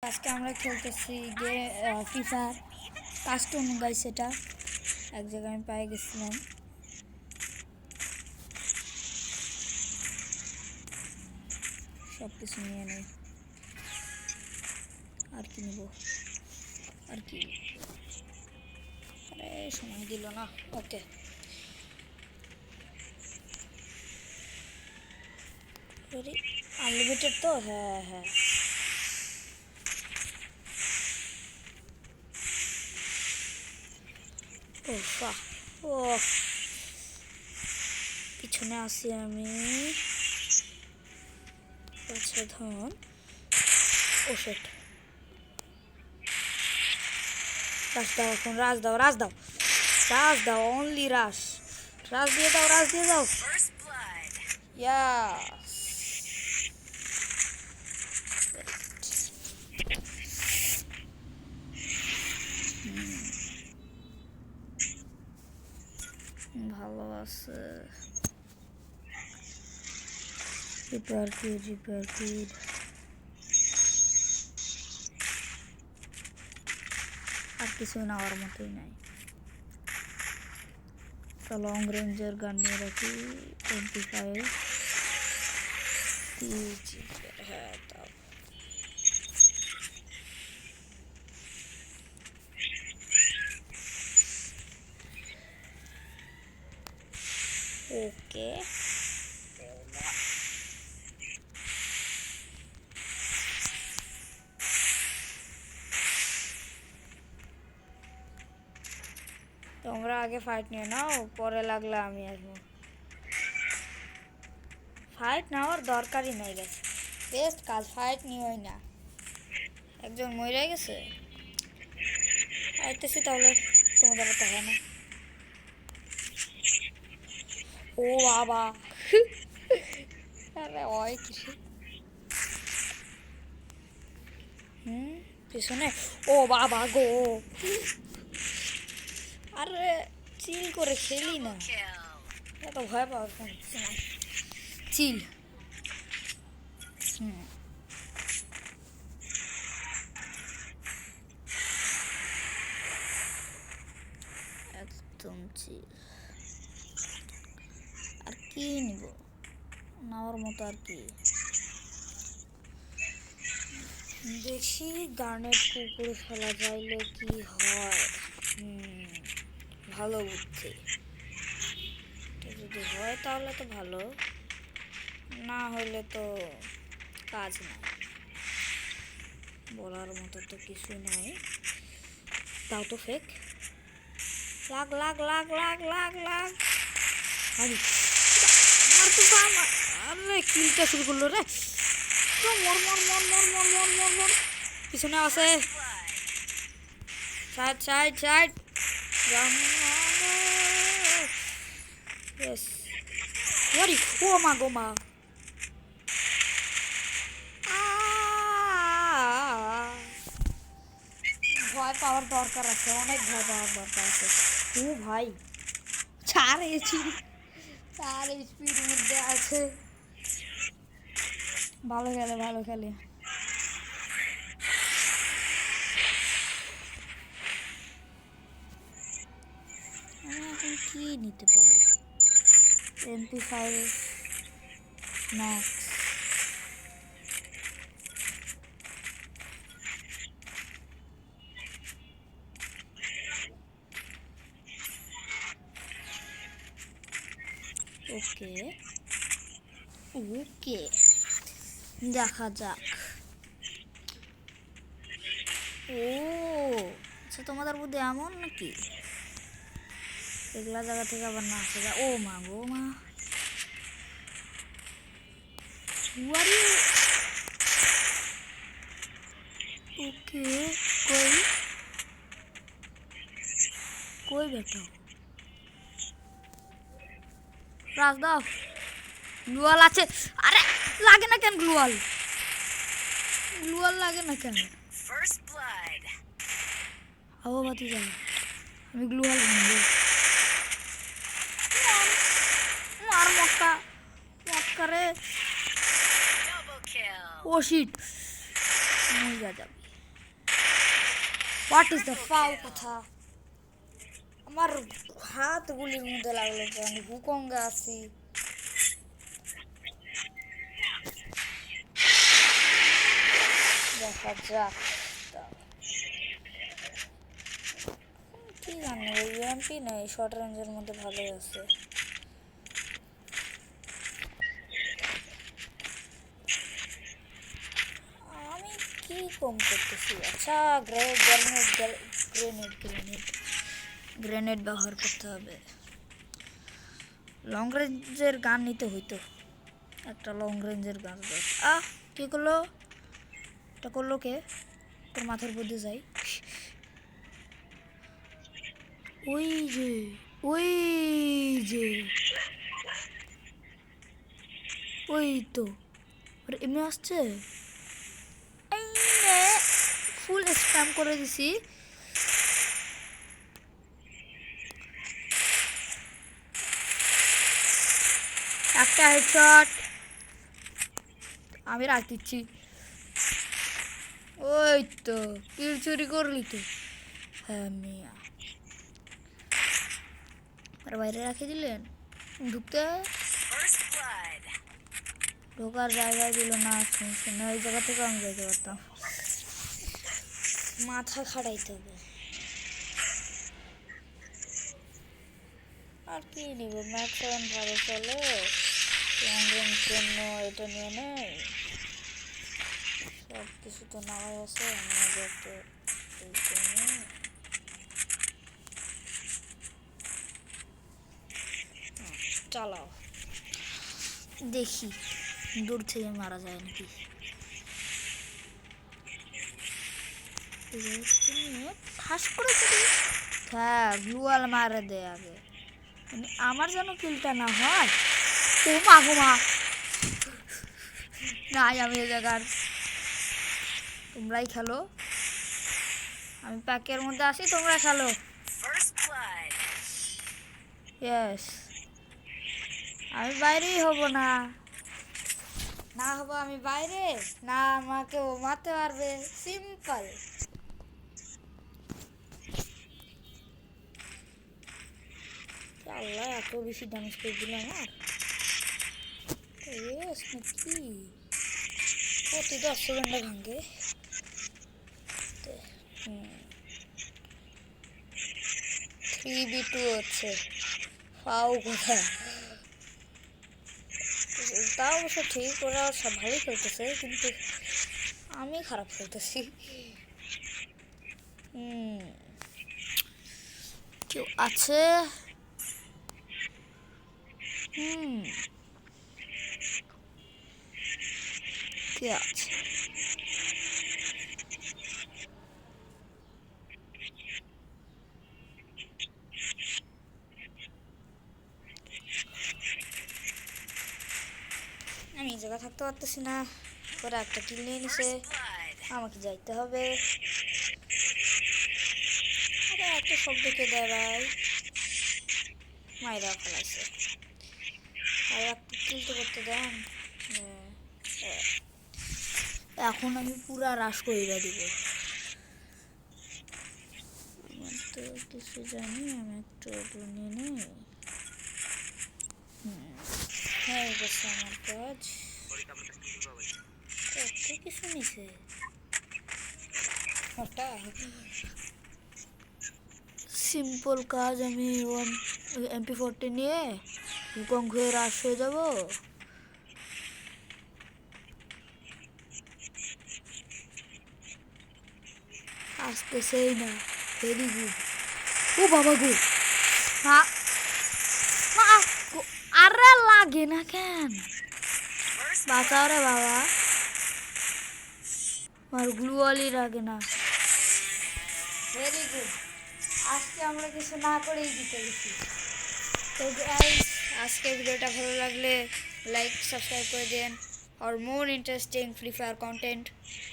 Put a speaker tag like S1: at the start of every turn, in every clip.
S1: আজকে আমরা খেলতেছি ফ্রি ফায়ার কাস্টম গাইস। এটা এক জায়গায় আমি পেয়ে গেছিলাম। সব কিছু নিয়ে নেই, আর কি নিব, আর কি। আরে সময় দিল না। ওকে, আনলিমিটেড তো। হ্যাঁ হ্যাঁ, ও বাহ, ও পিছনে আসি আমি। আচ্ছা ধন, ও সেট। রাশ দাও এখন, রাশ দাও, রাশ দাও, রাশ দাও, অনলি রাশ। রাশ দিয়ে দাও, রাশ দিয়ে দাও। ইয়াস, ভালো আছে। Repair kit, repair kit. আর কিছু নেওয়ার মতোই নাই। তো লং রেঞ্জের গান নিয়ে রাখি, 25। হ্যাঁ তাও ওকে। তোমরা আগে ফাইট নিয়ে নাও, পরে লাগলে আমি আসবো। ফাইট নেওয়ার দরকারই নাই গেছে, বেস্ট কাজ ফাইট নিওই না। একজন মরে গেছে, আইতেছি তাহলে, তোমাদের তো হয় না। ও বাবা, আরে ওই কিছু পিছনে। ও বাবা গো, আরে চিল করে খেলি না, এত ভয় পাওয়ার কোনো কিছু নাই। চিল। একদম চিল। আর কি নিব, নেওয়ার মতো আর কি। দেখি গার্নেট কুকুর ফেলা যাইলে কি হয়। ভালো বুদ্ধি, যদি হয় তাহলে তো ভালো, না হলে তো কাজ নাই, বলার মতো তো কিছু নাই। তাও তো ফেক। লাগ লাগ লাগ লাগ লাগ লাগ, আরে মার তো আমার। আরে কিলটা শুরু করলো রে। মর মর মর মর মর মর মর মর। পিছনে আছে, side side side. Yes. What is? Oh my god, ma. ভয় পাওয়ার দরকার আছে, অনেক ভয় পাওয়ার দরকার আছে। ও ভাই, 4 HP, 4 HPর মধ্যে আছে। ভালো খেলে, ভালো খেলে। আমি এখন কি নিতে পারি? MP5 max. ওকে ওকে, দেখা যাক। ও আচ্ছা, তোমাদের বুদ্ধি এমন নাকি? এগুলা জায়গা থেকে আবার না আসে। ও মা গো মা, ওকে। কই কই বেটা, রাজ দাও। গ্লুয়াল আছে। আরে লাগে না কেন গ্লুয়াল? গ্লুয়াল লাগে না কেন? হাওয়া বাতি যাবে, আমি গ্লুয়াল কিনবো। মার মক্কা, মক্কা রে। ও শিট, মরে যাবে। হোয়াট ইজ দ্য ফাউ কথা আমার হাত গুলির মধ্যে লাগলো যে আমি হুকঙ্গে আছি দেখা যাক কি জানি ওই এমপি নেই শর্ট রেঞ্জের মধ্যে ভালোই আছে আমি কি কম করতেছি আচ্ছা গ্রেনেড ব্যবহার করতে হবে লং রেঞ্জের গান নিতে হইতো একটা লং রেঞ্জের গান কি করলো এটা করলো কে তোর মাথার মধ্যে যাই ওই যে ওই যে ওই তো এমনি আসছে ফুল স্প্যাম করে দিছি একটা হেডশট আমি রাখ দিচ্ছি ওই তো কিল চুরি করলি তো হ্যাঁ মিয়া আর বাইরে রাখে দিলেন ঢুকতে ঢোকার জায়গায় দিল না শুনে ওই জায়গা থেকে আমি যেতে পারতাম মাথা খাড়াইতে হবে আর কি নিব ম্যাক্স 7 ভালো চলে লং জন্য এটা নিয়ে নেই সব কিছু তো নামাই আছে আমি আগে একটু চালাও দেখি দূর থেকে মারা যায় নাকি হাস করে হ্যাঁ গ্লুয়াল মারা দেয় আগে মানে আমার যেন কিলটা না হয় ও মা গো মা নাই আমি এই জায়গার তোমরাই খেলো আমি প্যাকের মধ্যে আসি তোমরা খেলো ইয়েস আমি বাইরেই হব না না হবো আমি বাইরে না আমাকে ও মারতে পারবে সিম্পল আল্লাহ এত বেশি ড্যামেজ করে দিলাম আর ইয়েস নাকি প্রতি 10 সেকেন্ডে ভাঙে 3v2 হচ্ছে পাও কোথায় তাও অবশ্য ঠিক ওরা সব ভালোই খেলতেছে কিন্তু আমি খারাপ খেলতেছি কেউ আছে কে আছে আমি এই জায়গা থাকতে পারতেছি না ওরা একটা কিল নিয়ে নিছে আমাকে যাইতে হবে আরে এত শব্দ কে দেয় ভাই মাইরা ফেলাইছে আর একটা কিল তো করতে দেন এখন আমি পুরা রাশ কইরা দিব তো কিছু জানি আমি একটু এগুলো নিয়ে নিই হয়ে গেছে আমার কাজ কত কিছু নিছে সিম্পল কাজ আমি MP40 নিয়ে হুকং হয়ে রাশ হয়ে যাব আসতেছেই না ভেরি গুড ও বাবা গো হ্যাঁ আরে লাগে না কেন বাঁচাও রে বাবা আমার গ্লুয়ালি লাগে না ভেরি গুড আজকে আমরা কিছু না করেই জিতে গেছি তো গাইস আজকে ভিডিওটা ভালো লাগলে লাইক সাবস্ক্রাইব করে দেন আর more interesting free fire content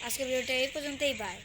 S1: আজকে ভিডিওটা এই পর্যন্তই বাই